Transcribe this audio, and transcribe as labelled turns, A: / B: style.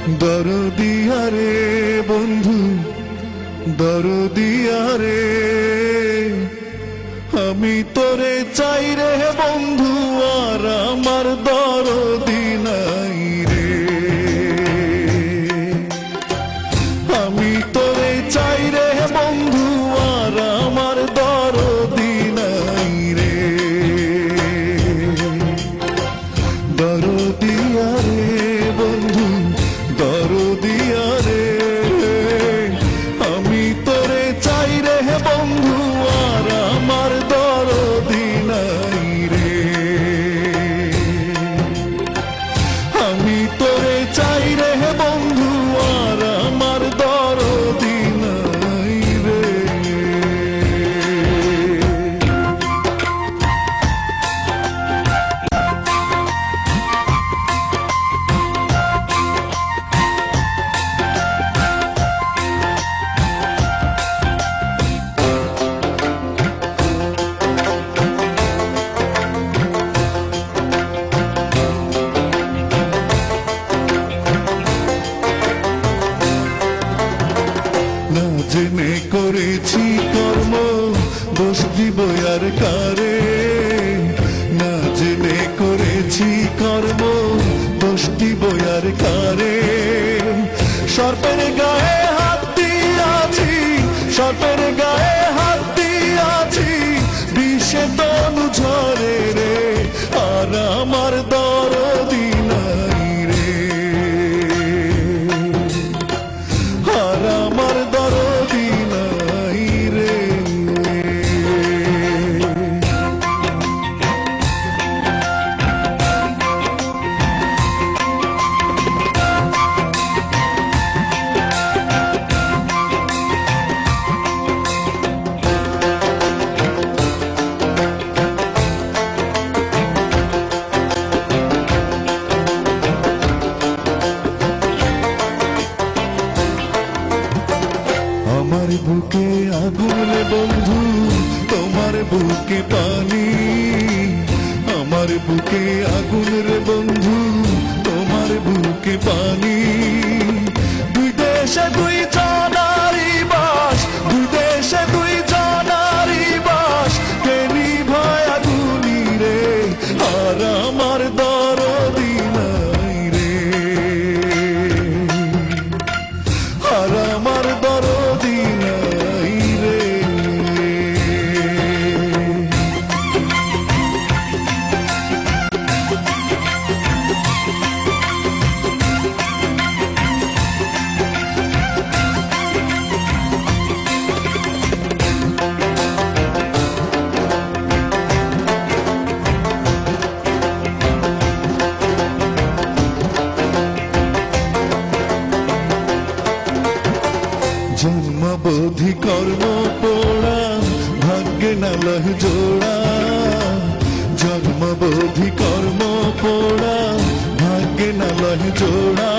A: দরদিয়া রে বন্ধু দরদিয়া রে, আমি তোরে চাই রে বন্ধু, আর আমার দরদি নাই রে। আমি তোরে চাই রে বন্ধু, আর আমার দরদি নাই রে। দরদিয়া রে বন্ধু দরদিয়া রে, আমি তোরে চাই রে বন্ধু, আর আমার দরদি নাই রে। আমি তোরে চাই রে বন্ধু, আর আমার দরদি নাই রে। না জেনে করেছি কর্ম, দোষ দিব আর কারে। না জেনে করেছি কর্ম, দোষ দিব আর কারে। সর্পের গায়ে হাত দিয়াছি, সর্পের গায়ে হাত দিয়াছি, বিষে তনু ঝরে রে, আর আমার দরদি নাই রে। আর আমার দরদি নাই রে। আমার বুকে আগুন রে বন্ধু, তোমার বুকে পানি। আমার বুকে আগুন রে বন্ধু, তোমার বুকে পানি। দুই দেশে দুই জনারি বাস, দুই দেশে দুই জনারি বাস, কে নিভায় আগুনি রে, আর আমার দরদি নাই রে। আর আমার দরদি নাই রে। জন্মবোধি কর্ম পোড়া, ভাগ্যে না লহ জোড়া। জন্মবোধি কর্ম পোড়া, ভাগ্যে না লহ জোড়া।